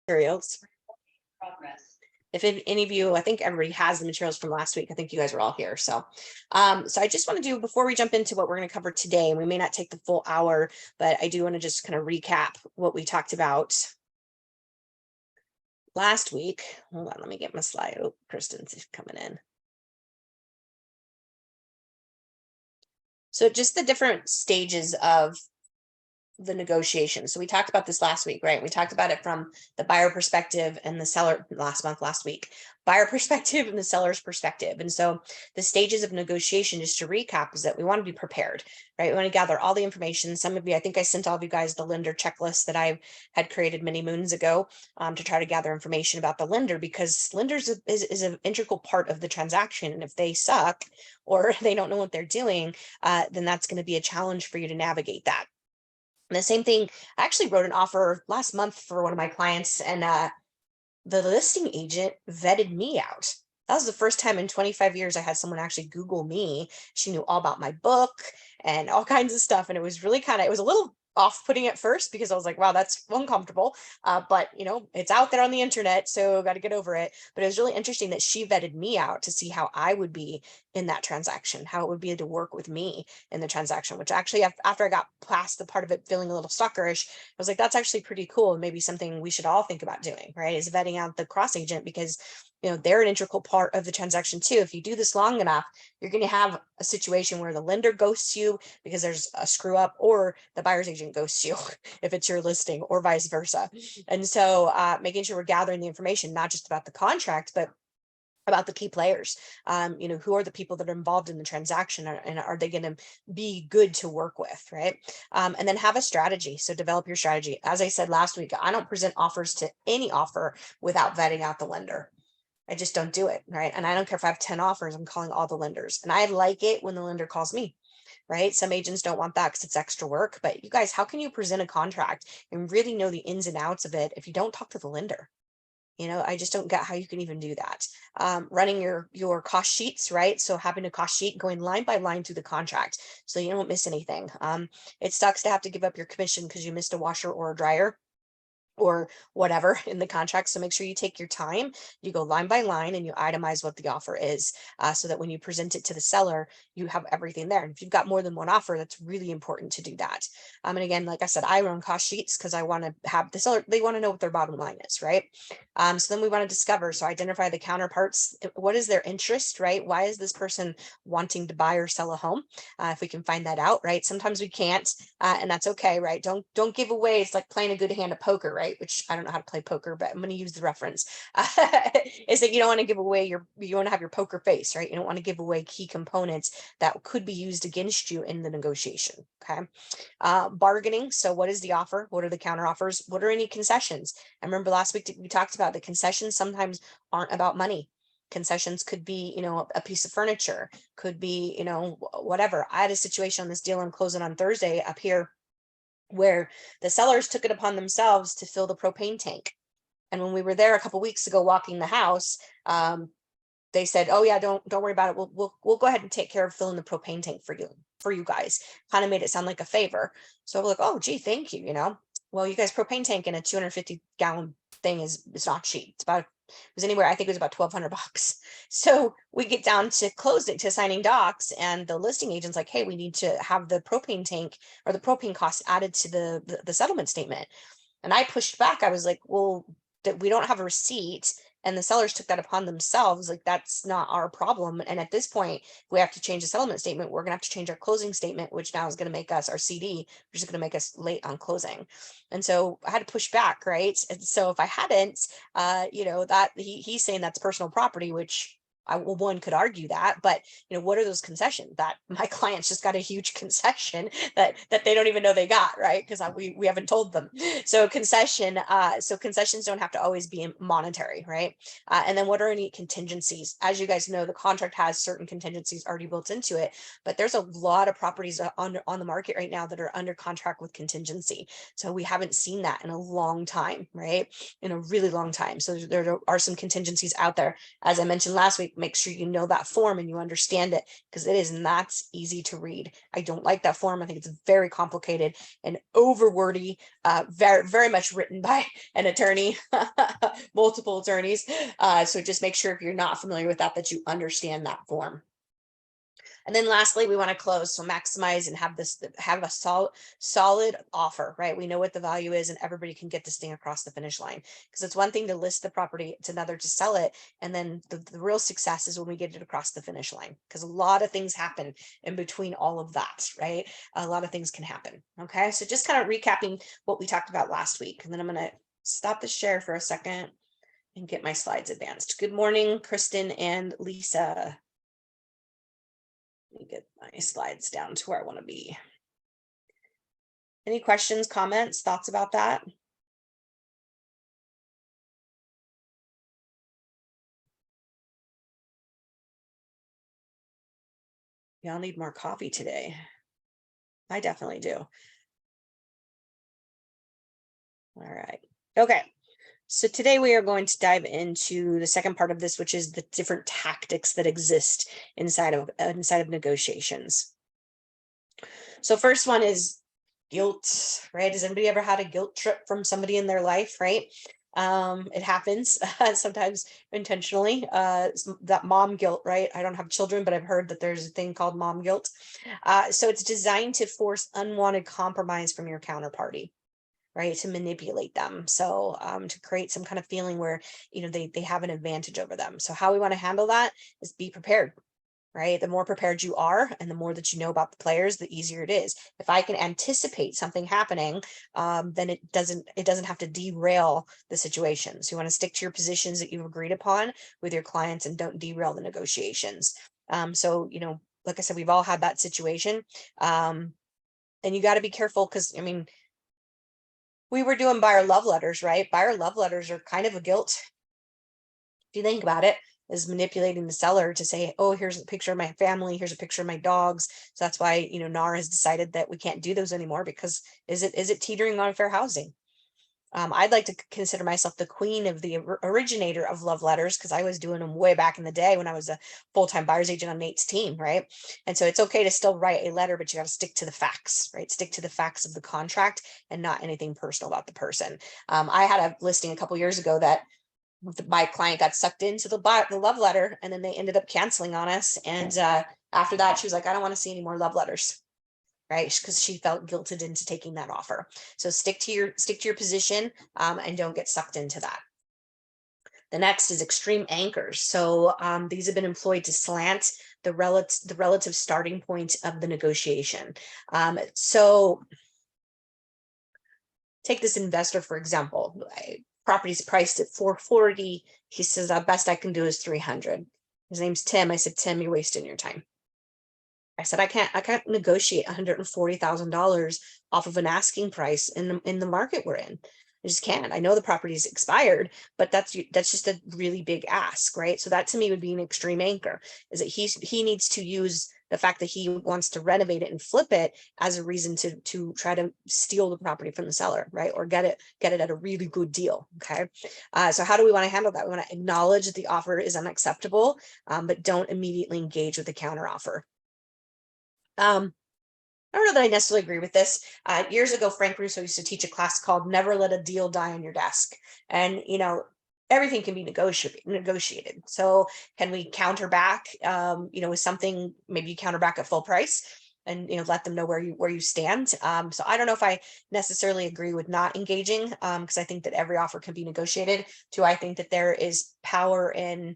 materials. If any of you, I think everybody has the materials from last week. I think you guys were all here. So I just want to do, before we jump into what we're going to cover today, and we may not take the full hour, but I do want to just kind of recap what we talked about last week. Hold on, let me get my slide. Oh, Kristen's coming in. So just the different stages of the negotiation. So we talked about this last week, right? We talked about it from the buyer perspective and the seller last week, buyer perspective and the seller's perspective. And so the stages of negotiation, just to recap, is that we want to be prepared, right? We want to gather all the information. Some of you, I think I sent all of you guys the lender checklist that I had created many moons ago to try to gather information about the lender, because lenders is an integral part of the transaction. And if they suck or they don't know what they're doing, then that's going to be a challenge for you to navigate that. And the same thing, I actually wrote an offer last month for one of my clients, and the listing agent vetted me out. That was the first time in 25 years I had someone actually Google me. She knew all about my book and all kinds of stuff. And it was really it was a little off-putting at first, because I was like, wow, that's uncomfortable. But it's out there on the internet, so got to get over it. But it was really interesting that she vetted me out to see how I would be in that transaction, how it would be to work with me in the transaction, which actually, after I got past the part of it feeling a little stalkerish, I was like, that's actually pretty cool. And maybe something we should all think about doing, right? Is vetting out the cross agent, because they're an integral part of the transaction too. If you do this long enough, you're going to have a situation where the lender ghosts you because there's a screw up, or the buyer's agent ghosts you if it's your listing, or vice versa. And so making sure we're gathering the information, not just about the contract, but about the key players, who are the people that are involved in the transaction, and are they going to be good to work with, right? And then have a strategy. So develop your strategy. As I said last week, I don't present offers to any offer without vetting out the lender. I just don't do it, right? And I don't care if I have 10 offers, I'm calling all the lenders. And I like it when the lender calls me, right? Some agents don't want that because it's extra work. But you guys, how can you present a contract and really know the ins and outs of it if you don't talk to the lender? I just don't get how you can even do that. Running your cost sheets, right? So having a cost sheet going line by line through the contract so you don't miss anything. It sucks to have to give up your commission because you missed a washer or a dryer or whatever in the contract. So make sure you take your time, you go line by line, and you itemize what the offer is, so that when you present it to the seller, you have everything there. And if you've got more than one offer, that's really important to do that. And again, like I said, I run cost sheets because I want to have the seller, they want to know what their bottom line is, right? So then we want to discover, so identify the counterparts. What is their interest, right? Why is this person wanting to buy or sell a home? If we can find that out, right? Sometimes we can't, and that's okay, right? Don't give away. It's like playing a good hand of poker, right? Which I don't know how to play poker, but I'm going to use the reference. Is that you don't want to give away you want to have your poker face, right? You don't want to give away key components that could be used against you in the negotiation. Okay. Bargaining. So what is the offer? What are the counter offers? What are any concessions? I remember last week we talked about the concessions sometimes aren't about money. Concessions could be, a piece of furniture, could be, whatever. I had a situation on this deal I'm closing on Thursday up here where the sellers took it upon themselves to fill the propane tank. And when we were there a couple of weeks ago walking the house, they said, oh yeah, don't worry about it. We'll go ahead and take care of filling the propane tank for you guys. Kind of made it sound like a favor. So we're like, oh gee, thank you. Well, you guys, propane tank in a 250 gallon thing is not cheap. It was anywhere, I think it was about $1,200. So we get down to closing, to signing docs, and the listing agent's like, hey, we need to have the propane tank or the propane cost added to the settlement statement. And I pushed back. I was like, well, that we don't have a receipt, and the sellers took that upon themselves. Like, that's not our problem. And at this point, we have to change the settlement statement. We're going to have to change our closing statement, which now is going to make us our CD, which is going to make us late on closing. And so I had to push back, right? And so if I hadn't, that he's saying that's personal property, which one could argue that, but what are those concessions that my clients just got a huge concession that they don't even know they got, right? Because we haven't told them. So concessions don't have to always be monetary, right? And then what are any contingencies? As you guys know, the contract has certain contingencies already built into it, but there's a lot of properties on the market right now that are under contract with contingency. So we haven't seen that in a long time, right? In a really long time. So there are some contingencies out there. As I mentioned last week, make sure you know that form and you understand it, because it is not easy to read. I don't like that form. I think it's very complicated and over wordy, very, very much written by an attorney, multiple attorneys. So just make sure if you're not familiar with that, that you understand that form. And then lastly, we want to close. So maximize and have a solid offer, right? We know what the value is and everybody can get this thing across the finish line, because it's one thing to list the property, it's another to sell it. And then the real success is when we get it across the finish line, because a lot of things happen in between all of that, right? A lot of things can happen. Okay. So just kind of recapping what we talked about last week. And then I'm going to stop the share for a second and get my slides advanced. Good morning, Kristen and Lisa. Let me get my slides down to where I want to be. Any questions, comments, thoughts about that? Y'all need more coffee today. I definitely do. All right. Okay. So today we are going to dive into the second part of this, which is the different tactics that exist inside of negotiations. So first one is guilt, right? Has anybody ever had a guilt trip from somebody in their life, right? It happens sometimes intentionally, that mom guilt, right? I don't have children, but I've heard that there's a thing called mom guilt. So it's designed to force unwanted compromise from your counterparty, right? To manipulate them. So to create some kind of feeling where, you know, they have an advantage over them. So how we want to handle that is be prepared, right? The more prepared you are and the more that you know about the players, the easier it is. If I can anticipate something happening, then it doesn't have to derail the situation. So you want to stick to your positions that you've agreed upon with your clients and don't derail the negotiations. So, you know, like I said, we've all had that situation. And you got to be careful, because I mean, we were doing buyer love letters, right? Buyer love letters are kind of a guilt. If you think about it, is manipulating the seller to say, oh, here's a picture of my family, here's a picture of my dogs. So that's why, you know, NAR has decided that we can't do those anymore, because is it teetering on fair housing? I'd like to consider myself the queen of the originator of love letters, because I was doing them way back in the day when I was a full-time buyer's agent on Nate's team, right? And so it's okay to still write a letter, but you got to stick to the facts, right? Stick to the facts of the contract and not anything personal about the person. I had a listing a couple years ago that my client got sucked into the love letter, and then they ended up canceling on us. And after that, she was like, I don't want to see any more love letters, right? Because she felt guilted into taking that offer. So stick to your position, and don't get sucked into that. The next is extreme anchors. So these have been employed to slant the relative starting point of the negotiation. So take this investor, for example. Property's priced at 440. He says, the best I can do is 300. His name's Tim. I said, Tim, you're wasting your time. I said, I can't negotiate $140,000 off of an asking price in the market we're in. I just can't. I know the property's expired, but that's just a really big ask, right? So that to me would be an extreme anchor, is that he needs to use the fact that he wants to renovate it and flip it as a reason to try to steal the property from the seller, right? Or get it at a really good deal. Okay. So how do we want to handle that? We want to acknowledge that the offer is unacceptable, but don't immediately engage with the counter offer. I don't know that I necessarily agree with this. Years ago, Frank Russo used to teach a class called Never Let a Deal Die on Your Desk. And, you know, everything can be negotiated. So can we counter back, you know, with something, maybe you counter back at full price and, you know, let them know where you stand. So I don't know if I necessarily agree with not engaging, because I think that every offer can be negotiated. Do I think that there is power in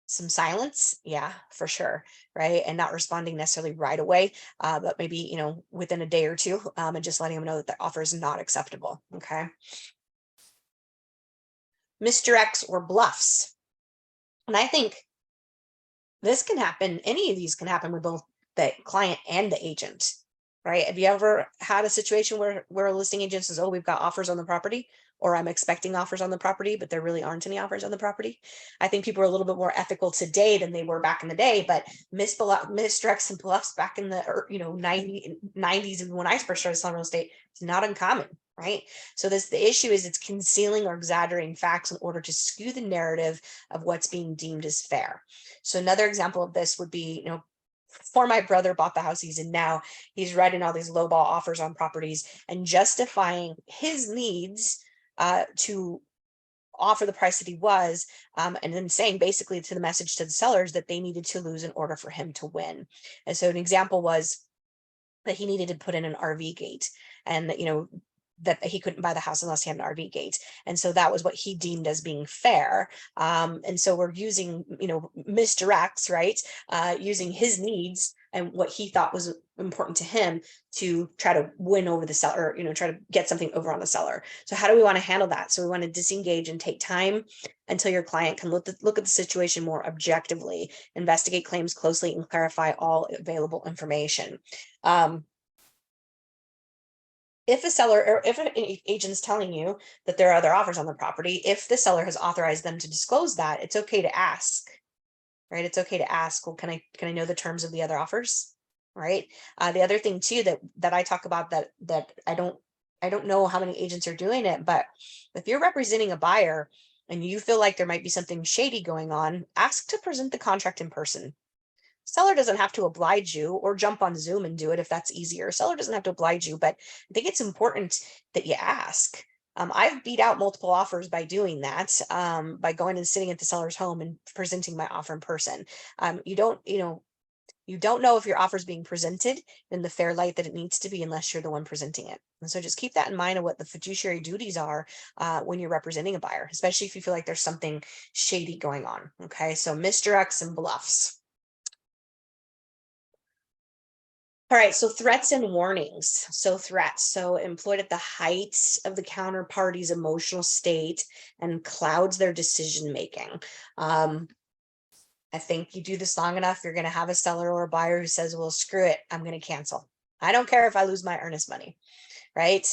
some silence? Yeah, for sure. Right. And not responding necessarily right away, but maybe, you know, within a day or two, and just letting them know that the offer is not acceptable. Okay. Misdirects or bluffs. And I think this can happen. Any of these can happen with both the client and the agent, right? Have you ever had a situation where a listing agent says, oh, we've got offers on the property, or I'm expecting offers on the property, but there really aren't any offers on the property? I think people are a little bit more ethical today than they were back in the day, but misdirects and bluffs back in the 90s when I first started selling real estate, it's not uncommon, right? So the issue is it's concealing or exaggerating facts in order to skew the narrative of what's being deemed as fair. So another example of this would be, before my brother bought the house he's in now, he's writing all these lowball offers on properties and justifying his needs to offer the price that he was, and then saying basically to the message to the sellers that they needed to lose in order for him to win. And so an example was that he needed to put in an RV gate, and that he couldn't buy the house unless he had an RV gate. And so that was what he deemed as being fair. And so we're using, misdirects, right? Using his needs and what he thought was important to him to try to win over the seller, try to get something over on the seller. So how do we want to handle that? So we want to disengage and take time until your client can look at the situation more objectively, investigate claims closely, and clarify all available information. If a seller or if an agent is telling you that there are other offers on the property, if the seller has authorized them to disclose that, it's okay to ask, right? It's okay to ask, well, can I know the terms of the other offers, right? The other thing too that I talk about that I don't know how many agents are doing it, but if you're representing a buyer and you feel like there might be something shady going on, ask to present the contract in person. Seller doesn't have to oblige you, or jump on Zoom and do it if that's easier. Seller doesn't have to oblige you, but I think it's important that you ask. I've beat out multiple offers by doing that, by going and sitting at the seller's home and presenting my offer in person. You don't know if your offer is being presented in the fair light that it needs to be unless you're the one presenting it. And so just keep that in mind of what the fiduciary duties are when you're representing a buyer, especially if you feel like there's something shady going on. Okay, so misdirects and bluffs. All right, so threats and warnings. So threats, so employed at the height of the counterparty's emotional state and clouds their decision making. I think you do this long enough, you're going to have a seller or a buyer who says, well, screw it, I'm going to cancel. I don't care if I lose my earnest money, right?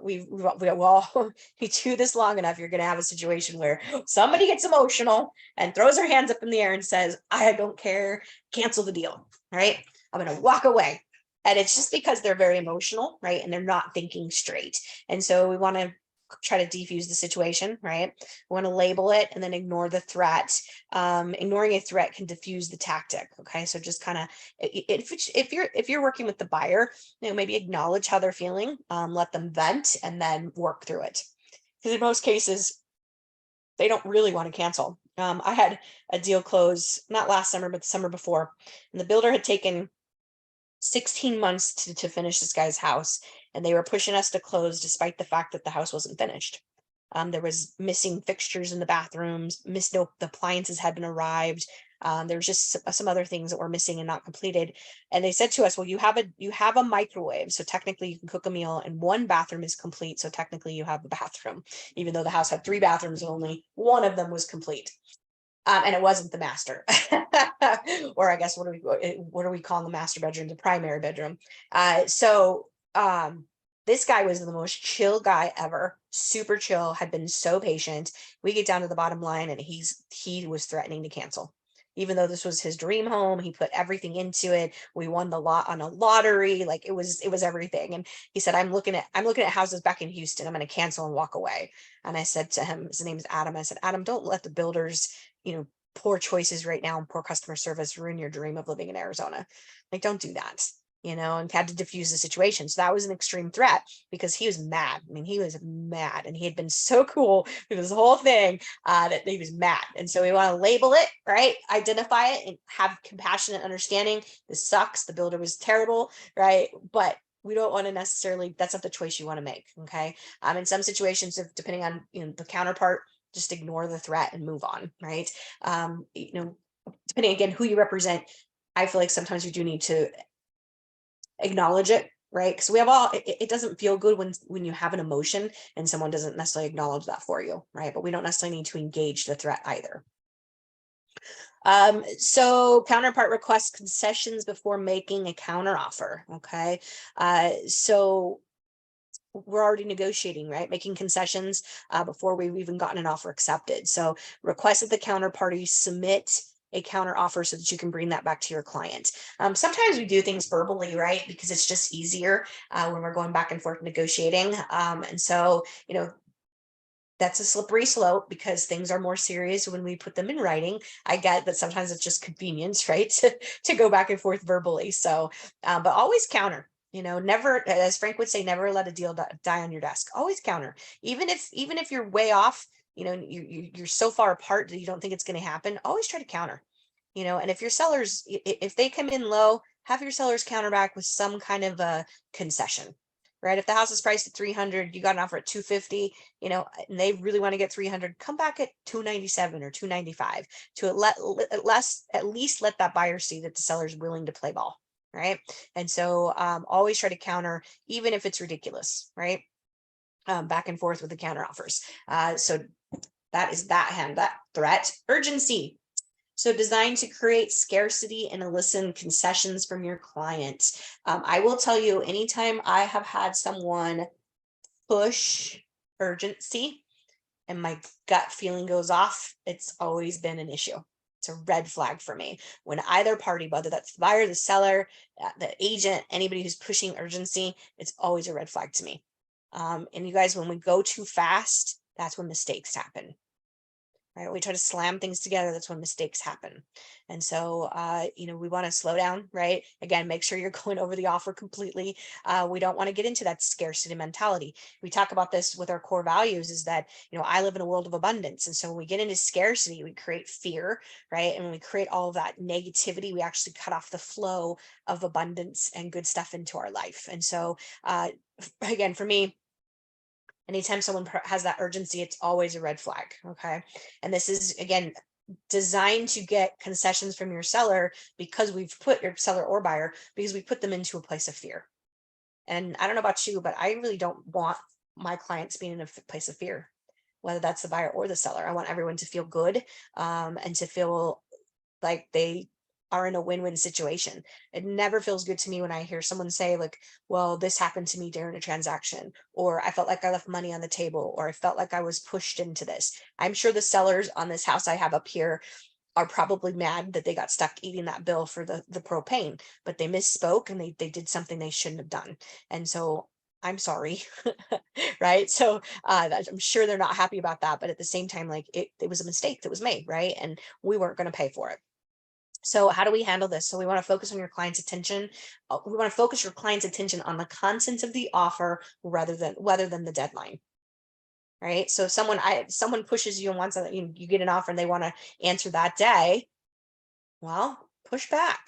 We all, you do this long enough, you're going to have a situation where somebody gets emotional and throws their hands up in the air and says, I don't care, cancel the deal, right? I'm going to walk away. And it's just because they're very emotional, right? And they're not thinking straight. And so we want to try to defuse the situation, right? We want to label it and then ignore the threat. Ignoring a threat can diffuse the tactic. Okay, so just kind of, if you're working with the buyer, maybe acknowledge how they're feeling, let them vent, and then work through it. Because in most cases, they don't really want to cancel. I had a deal close not last summer, but the summer before, and the builder had taken 16 months to finish this guy's house, and they were pushing us to close despite the fact that the house wasn't finished. There was missing fixtures in the bathrooms, the appliances hadn't arrived. There was just some other things that were missing and not completed. And they said to us, well, you have a microwave, so technically you can cook a meal, and one bathroom is complete, so technically you have a bathroom, even though the house had 3 bathrooms and only one of them was complete. And it wasn't the master, or I guess what are we calling the master bedroom? The primary bedroom. This guy was the most chill guy ever, super chill, had been so patient. We get down to the bottom line, and he was threatening to cancel. Even though this was his dream home, he put everything into it. We won the lot on a lottery, like it was everything. And he said, I'm looking at houses back in Houston. I'm going to cancel and walk away. And I said to him, his name is Adam. I said, Adam, don't let the builders, poor choices right now and poor customer service ruin your dream of living in Arizona. Like, don't do that, and had to diffuse the situation. So that was an extreme threat because he was mad. I mean, he was mad, and he had been so cool through this whole thing that he was mad. And so we want to label it, right? Identify it and have compassionate understanding. This sucks. The builder was terrible, right? But we don't want to necessarily, that's not the choice you want to make. Okay. In some situations, if depending on the counterpart, just ignore the threat and move on, right? Depending again who you represent, I feel like sometimes you do need to acknowledge it, right? Because it doesn't feel good when you have an emotion and someone doesn't necessarily acknowledge that for you, right? But we don't necessarily need to engage the threat either. So counterpart requests concessions before making a counteroffer. Okay. So we're already negotiating, right? Making concessions before we've even gotten an offer accepted. So request that the counterparty submit a counter offer so that you can bring that back to your client. Sometimes we do things verbally, right? Because it's just easier when we're going back and forth negotiating. And so, that's a slippery slope because things are more serious when we put them in writing. I get that sometimes it's just convenience, right? To go back and forth verbally. So, but always counter. Never, as Frank would say, never let a deal die on your desk. Always counter, even if you're way off. You're so far apart that you don't think it's going to happen. Always try to counter. And if your sellers, if they come in low, have your sellers counter back with some kind of a concession. Right? If the house is priced at 300, you got an offer at 250, and they really want to get 300, come back at 297 or 295 to at least let that buyer see that the seller is willing to play ball. Right? And so always try to counter, even if it's ridiculous, right? Back and forth with the counter offers. So that is that threat. Urgency. So designed to create scarcity and elicit concessions from your client. I will tell you, anytime I have had someone push urgency and my gut feeling goes off, it's always been an issue. It's a red flag for me. When either party, whether that's the buyer, the seller, the agent, anybody who's pushing urgency, it's always a red flag to me. And you guys, when we go too fast, that's when mistakes happen. Right? We try to slam things together. That's when mistakes happen. And so, we want to slow down, right? Again, make sure you're going over the offer completely. We don't want to get into that scarcity mentality. We talk about this with our core values is that, I live in a world of abundance. And so when we get into scarcity, we create fear, right? And when we create all of that negativity, we actually cut off the flow of abundance and good stuff into our life. And so, again, for me, anytime someone has that urgency, it's always a red flag. Okay. And this is, again, designed to get concessions from your seller because we've put your seller or buyer, because we put them into a place of fear. And I don't know about you, but I really don't want my clients being in a place of fear, whether that's the buyer or the seller. I want everyone to feel good and to feel like they are in a win-win situation. It never feels good to me when I hear someone say like, well, this happened to me during a transaction, or I felt like I left money on the table, or I felt like I was pushed into this. I'm sure the sellers on this house I have up here are probably mad that they got stuck eating that bill for the propane, but they misspoke and they did something they shouldn't have done. And so I'm sorry. Right. So I'm sure they're not happy about that. But at the same time, like it was a mistake that was made. Right. And we weren't going to pay for it. So how do we handle this? So we want to focus on your client's attention. We want to focus your client's attention on the content of the offer rather than the deadline. Right. So if someone pushes you and wants you get an offer and they want to answer that day, well, push back.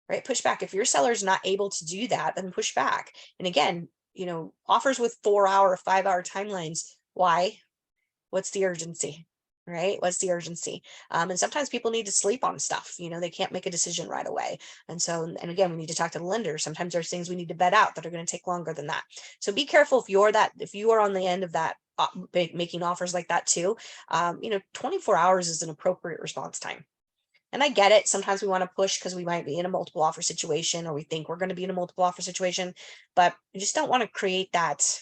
Right. Push back. If your seller is not able to do that, then push back. And again, offers with 4-hour, 5-hour timelines. Why? What's the urgency? Right? What's the urgency? And sometimes people need to sleep on stuff. They can't make a decision right away. And so, and again, we need to talk to the lender. Sometimes there's things we need to vet out that are going to take longer than that. So be careful if you are on the end of that, making offers like that too. 24 hours is an appropriate response time. And I get it. Sometimes we want to push because we might be in a multiple offer situation, or we think we're going to be in a multiple offer situation, but we just don't want to create that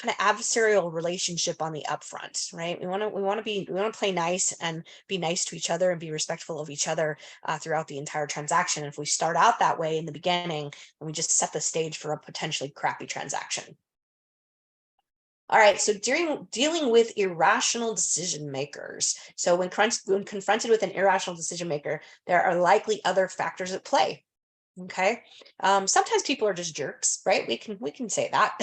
kind of adversarial relationship on the upfront, right? We want to play nice and be nice to each other and be respectful of each other throughout the entire transaction. And if we start out that way in the beginning, then we just set the stage for a potentially crappy transaction. All right, so dealing with irrational decision makers. So when confronted with an irrational decision maker, there are likely other factors at play. Okay. Sometimes people are just jerks, right? We can say that.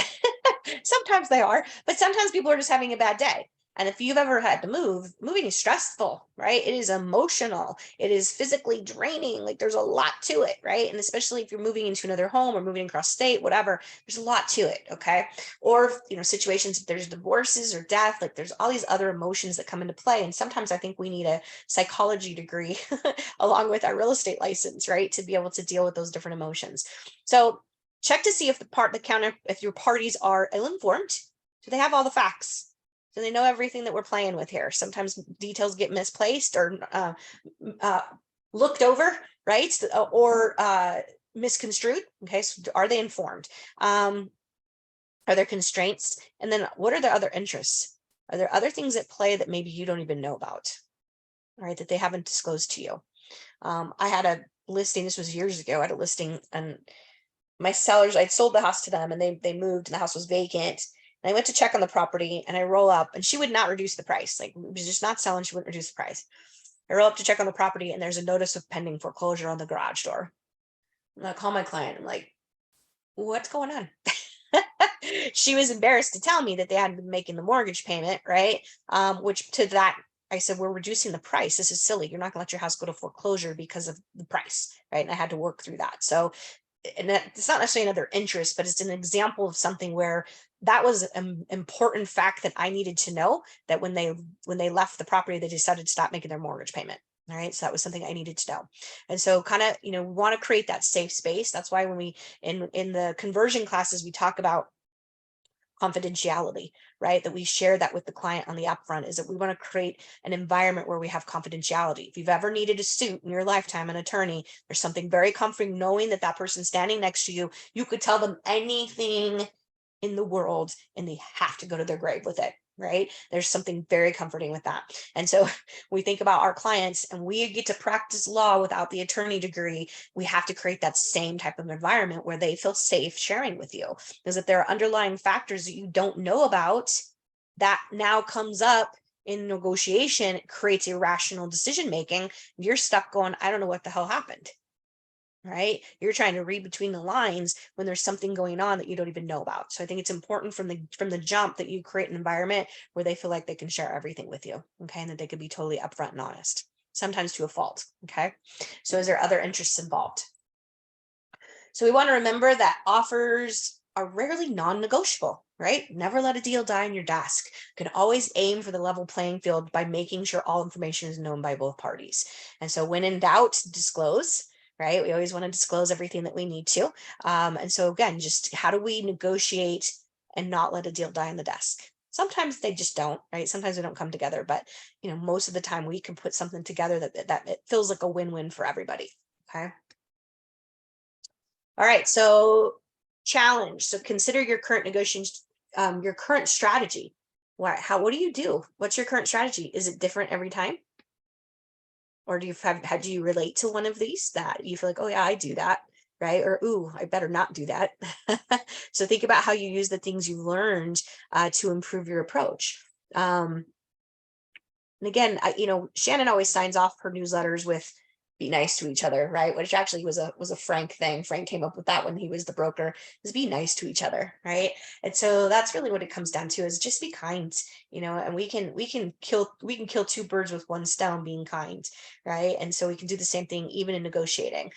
Sometimes they are, but sometimes people are just having a bad day. And if you've ever had to moving is stressful, right? It is emotional. It is physically draining. Like there's a lot to it, right? And especially if you're moving into another home or moving across state, whatever, there's a lot to it. Okay. Or, situations, if there's divorces or death, like there's all these other emotions that come into play. And sometimes I think we need a psychology degree along with our real estate license, right? To be able to deal with those different emotions. So check to see if if your parties are ill-informed. Do they have all the facts? Do they know everything that we're playing with here? Sometimes details get misplaced or looked over, right? Or misconstrued. Okay, so are they informed? Are there constraints? And then what are their other interests? Are there other things at play that maybe you don't even know about? all right, that they haven't disclosed to you. I had a listing, this was years ago, I had a listing, and my sellers, I'd sold the house to them, and they moved and the house was vacant. And I went to check on the property, and I roll up, and she would not reduce the price. Like, it was just not selling. She wouldn't reduce the price. I roll up to check on the property, and there's a notice of pending foreclosure on the garage door. And I call my client. I'm like, what's going on? She was embarrassed to tell me that they hadn't been making the mortgage payment, right? Which to that, I said, we're reducing the price. This is silly. You're not gonna let your house go to foreclosure because of the price, right? And I had to work through that. So, and it's not necessarily another interest, but it's an example of something where that was an important fact that I needed to know, that when they left the property, they decided to stop making their mortgage payment. All right. So that was something I needed to know. And so kind of, we want to create that safe space. That's why when we in the conversion classes, we talk about confidentiality, right? That we share that with the client on the upfront, is that we want to create an environment where we have confidentiality. If you've ever needed a suit in your lifetime, an attorney, there's something very comforting knowing that that person standing next to you, you could tell them anything in the world and they have to go to their grave with it, right? There's something very comforting with that. And so we think about our clients, and we get to practice law without the attorney degree. We have to create that same type of environment where they feel safe sharing with you, because if there are underlying factors that you don't know about that now comes up in negotiation, it creates irrational decision making. You're stuck going, I don't know what the hell happened. Right? You're trying to read between the lines when there's something going on that you don't even know about. So I think it's important from the jump that you create an environment where they feel like they can share everything with you. Okay. And that they could be totally upfront and honest, sometimes to a fault. Okay. So is there other interests involved? So we want to remember that offers are rarely non-negotiable, right? Never let a deal die on your desk. You can always aim for the level playing field by making sure all information is known by both parties. And so when in doubt, disclose, right? We always want to disclose everything that we need to. And so again, just how do we negotiate and not let a deal die on the desk? Sometimes they just don't, right? Sometimes they don't come together, but most of the time we can put something together that it feels like a win-win for everybody. Okay. All right, so challenge. So consider your current negotiations, your current strategy. What do you do? What's your current strategy? Is it different every time? Or do you relate to one of these that you feel like, oh yeah, I do that, right? Or, ooh, I better not do that. So think about how you use the things you learned to improve your approach. And again, Shannon always signs off her newsletters with be nice to each other, right? Which actually was a Frank thing. Frank came up with that when he was the broker, is be nice to each other, right? And so that's really what it comes down to, is just be kind, and we can kill two birds with one stone, being kind, right? And so we can do the same thing even in negotiating.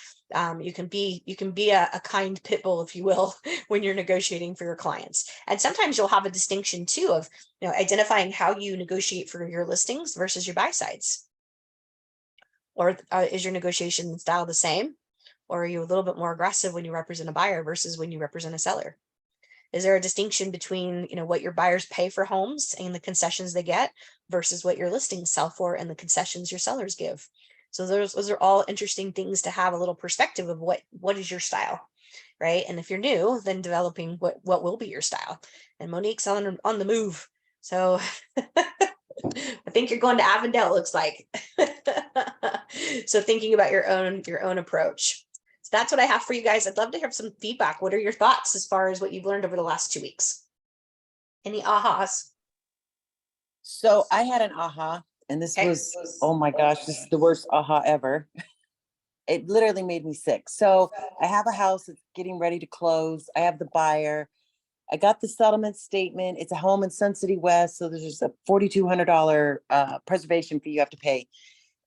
You can be a kind pit bull, if you will, when you're negotiating for your clients. And sometimes you'll have a distinction too of identifying how you negotiate for your listings versus your buy sides. Or is your negotiation style the same? Or are you a little bit more aggressive when you represent a buyer versus when you represent a seller? Is there a distinction between what your buyers pay for homes and the concessions they get versus what your listings sell for and the concessions your sellers give? So those are all interesting things to have a little perspective of what is your style, right? And if you're new, then developing what will be your style. And Monique's on the move, so I think you're going to Avondale, looks like. So thinking about your own approach. So that's what I have for you guys. I'd love to hear some feedback. What are your thoughts as far as what you've learned over the last 2 weeks? Any ahas? So I had an aha, and this was, oh my gosh, this is the worst aha ever. It literally made me sick. So I have a house that's getting ready to close. I have the buyer. I got the settlement statement. It's a home in Sun City West. So there's just a $4,200 preservation fee you have to pay.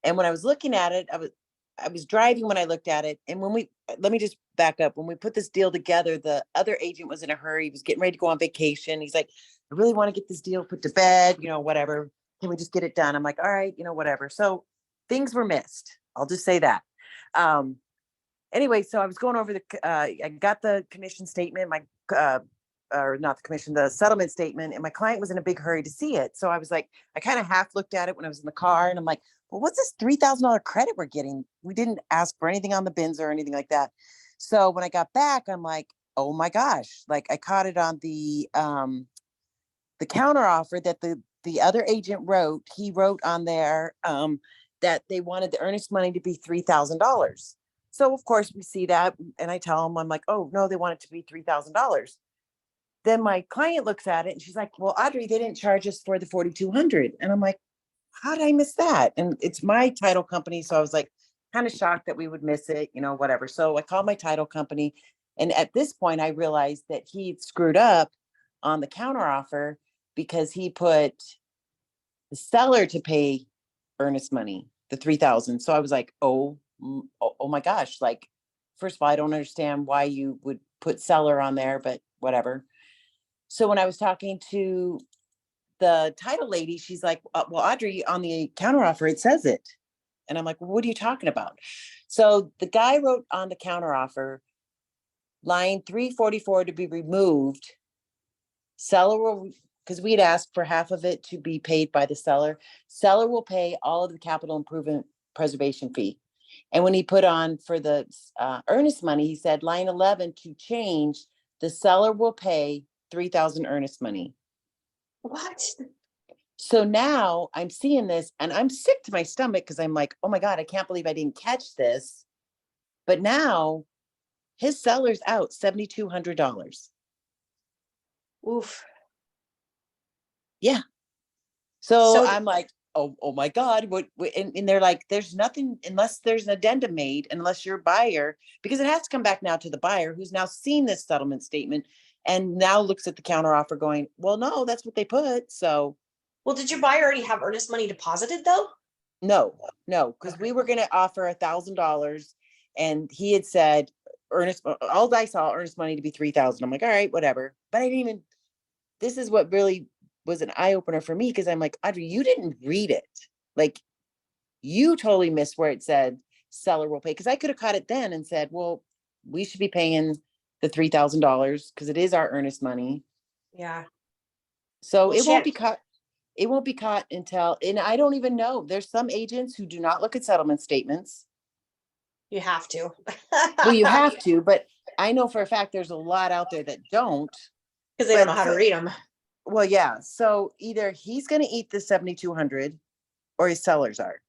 And when I was looking at it, I was driving when I looked at it. And let me just back up. When we put this deal together, the other agent was in a hurry. He was getting ready to go on vacation. He's like, I really want to get this deal put to bed, whatever. Can we just get it done? I'm like, all right, whatever. So things were missed. I'll just say that. Anyway, so I was going over I got the commission statement, or not the commission, the settlement statement, and my client was in a big hurry to see it. So I was like, I kind of half looked at it when I was in the car, and I'm like, well, what's this $3,000 credit we're getting? We didn't ask for anything on the bins or anything like that. So when I got back, I'm like, oh my gosh, like I caught it on the counter offer that the other agent wrote. He wrote on there, that they wanted the earnest money to be $3,000. So of course we see that, and I tell them, I'm like, oh no, they want it to be $3,000. Then my client looks at it and she's like, well, Audrey, they didn't charge us for the 4,200. And I'm like, how did I miss that? And it's my title company. So I was like, kind of shocked that we would miss it, whatever. So I called my title company. And at this point, I realized that he screwed up on the counter offer because he put the seller to pay earnest money, the 3,000. So I was like, oh my gosh. Like, first of all, I don't understand why you would put seller on there, but whatever. So when I was talking to the title lady, she's like, well, Audrey, on the counteroffer, it says it. And I'm like, well, what are you talking about? So the guy wrote on the counteroffer, line 344 to be removed. Seller will, because we'd asked for half of it to be paid by the seller. Seller will pay all of the capital improvement preservation fee. And when he put on for the earnest money, he said line 11 to change, the seller will pay 3,000 earnest money. What? So now I'm seeing this and I'm sick to my stomach because I'm like, oh my God, I can't believe I didn't catch this. But now his seller's out $7,200. Oof. Yeah. So So I'm like, oh my God. What and they're like, there's nothing unless there's an addendum made, unless you're a buyer, because it has to come back now to the buyer who's now seen this settlement statement and now looks at the counteroffer going, well, no, that's what they put. So well, did your buyer already have earnest money deposited though? no, because we were going to offer $1,000 and he had said earnest, all I saw earnest money to be 3,000. I'm like, all right, whatever. But I didn't even, this is what really was an eye opener for me because I'm like, Audrey, you didn't read it. Like you totally missed where it said seller will pay. Because I could have caught it then and said, well, we should be paying the $3,000 because it is our earnest money. Yeah. So Well, it won't be caught. It won't be caught until, and I don't even know. There's some agents who do not look at settlement statements. you have to. Well, you have to, but I know for a fact there's a lot out there that don't. Because they don't know how to read them. Well, yeah. So either he's going to eat the 7,200 or his sellers are.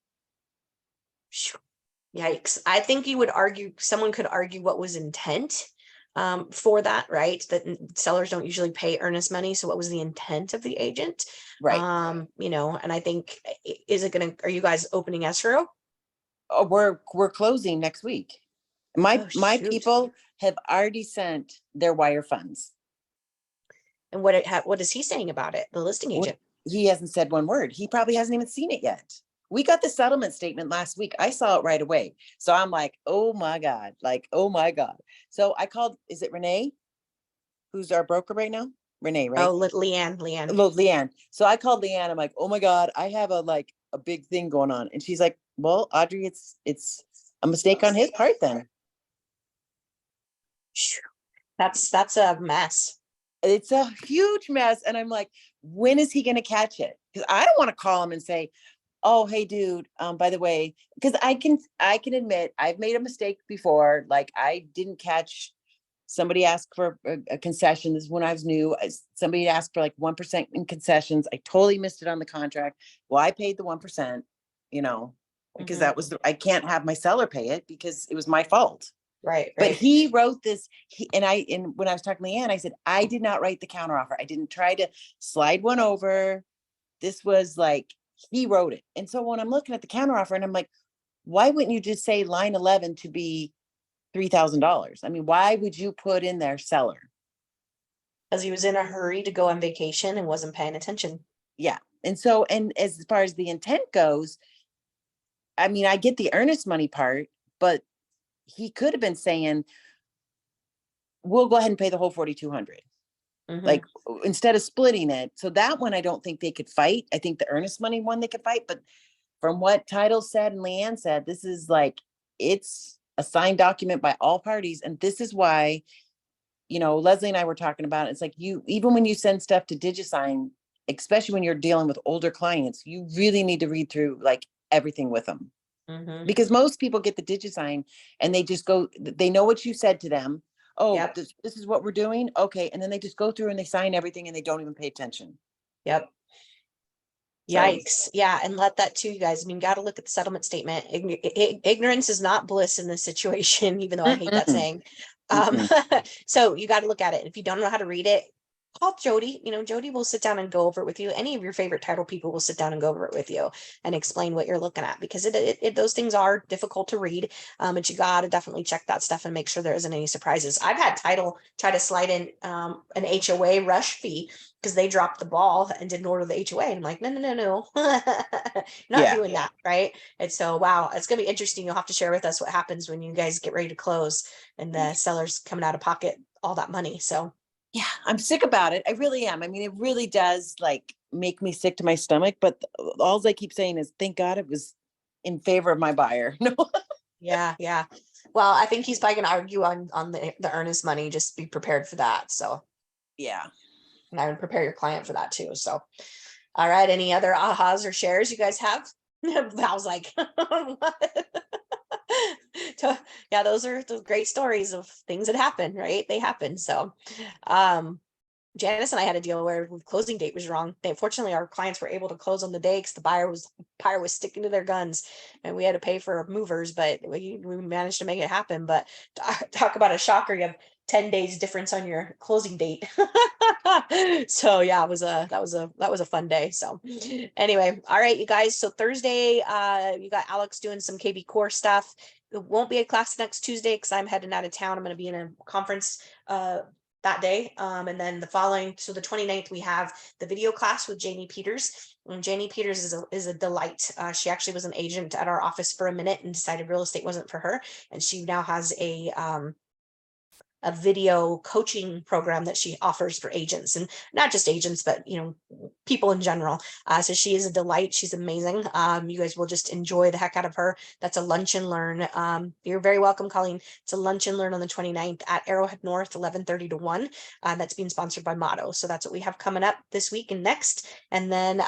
Yikes. I think you would argue, someone could argue what was intent for that, right? That sellers don't usually pay earnest money. So what was the intent of the agent? Right. And I think, are you guys opening escrow? Oh, we're closing next week. My people have already sent their wire funds. And what is he saying about it? The listing agent? He hasn't said one word. He probably hasn't even seen it yet. We got the settlement statement last week. I saw it right away. So I'm like, oh my God, oh my God. So I called, is it Renee? Who's our broker right now? Renee, right? Oh, Leanne. Leanne. So I called Leanne. I'm like, oh my God, I have a big thing going on. And she's like, well, Audrey, it's a mistake on his part then. That's a mess. It's a huge mess. And I'm like, when is he going to catch it? Because I don't want to call him and say, oh, hey, dude, by the way, because I can admit I've made a mistake before. Like I didn't catch somebody asked for a concession. This is when I was new. Somebody asked for 1% in concessions. I totally missed it on the contract. Well, I paid the 1%, because that was I can't have my seller pay it because it was my fault. Right. But he wrote this, and when I was talking to Leanne, I said, I did not write the counteroffer. I didn't try to slide one over. This was he wrote it. And so when I'm looking at the counteroffer and I'm like, why wouldn't you just say line 11 to be $3,000? I mean, why would you put in there seller? Because he was in a hurry to go on vacation and wasn't paying attention. Yeah. And so, and as far as the intent goes, I mean, I get the earnest money part, but he could have been saying, we'll go ahead and pay the whole 4,200. Instead of splitting it. So that one, I don't think they could fight. I think the earnest money one they could fight. But from what title said and Leanne said, this is it's a signed document by all parties. And this is why, Leslie and I were talking about it. It's even when you send stuff to DigiSign, especially when you're dealing with older clients, you really need to read through everything with them. Because most people get the DigiSign and they just go, they know what you said to them. Oh, yep. This is what we're doing. Okay. And then they just go through and they sign everything and they don't even pay attention. Yep. Yikes. Yeah. And let that too, you guys. I mean, got to look at the settlement statement. Ignorance is not bliss in this situation, even though I hate that saying. So you got to look at it. If you don't know how to read it, call Jody. Jody will sit down and go over it with you. Any of your favorite title people will sit down and go over it with you and explain what you're looking at, because those things are difficult to read. But you got to definitely check that stuff and make sure there isn't any surprises. I've had title try to slide in an HOA rush fee because they dropped the ball and didn't order the HOA. And I'm like, no, not doing that, right? And so, wow, it's gonna be interesting. You'll have to share with us what happens when you guys get ready to close and the seller's coming out of pocket all that money. So yeah, I'm sick about it. I really am. I mean, it really does like make me sick to my stomach, but all I keep saying is thank God it was in favor of my buyer. No. Yeah. Well, I think he's probably gonna argue on the earnest money. Just be prepared for that. So yeah. and I would prepare your client for that too. So all right. Any other ahas or shares you guys have? Val's like, yeah, those are the great stories of things that happen, right? They happen. So, Janice and I had a deal where the closing date was wrong. Fortunately, our clients were able to close on the day because the buyer was sticking to their guns, and we had to pay for movers, but we managed to make it happen. But talk about a shocker! You have 10 days difference on your closing date. So yeah, that was a fun day. So anyway, all right, you guys. So Thursday, you got Alex doing some KB core stuff. It won't be a class next Tuesday because I'm heading out of town. I'm going to be in a conference that day. And then the following, so the 29th, we have the video class with Janie Peters. And Janie Peters is a delight. She actually was an agent at our office for a minute and decided real estate wasn't for her. And she now has a video coaching program that she offers for agents, and not just agents, but people in general. So she is a delight. She's amazing. You guys will just enjoy the heck out of her. That's a lunch and learn. You're very welcome, Colleen. It's a lunch and learn on the 29th at Arrowhead North, 11:30 to 1. That's being sponsored by Motto. So that's what we have coming up this week and next. And then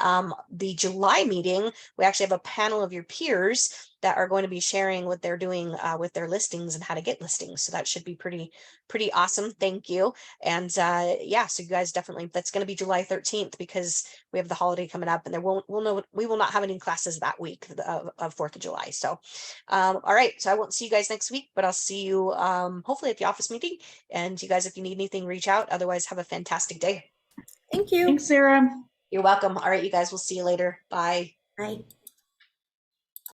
the July meeting, we actually have a panel of your peers that are going to be sharing what they're doing with their listings and how to get listings. So that should be pretty awesome. Thank you. And yeah, so you guys definitely, that's going to be July 13th because we have the holiday coming up, and we will not have any classes that week of 4th of July. So all right, so I won't see you guys next week, but I'll see you hopefully at the office meeting. And you guys, if you need anything, reach out. Otherwise, have a fantastic day. Thank you. Thanks, Sarah. You're welcome. All right, you guys, we'll see you later. Bye. Bye.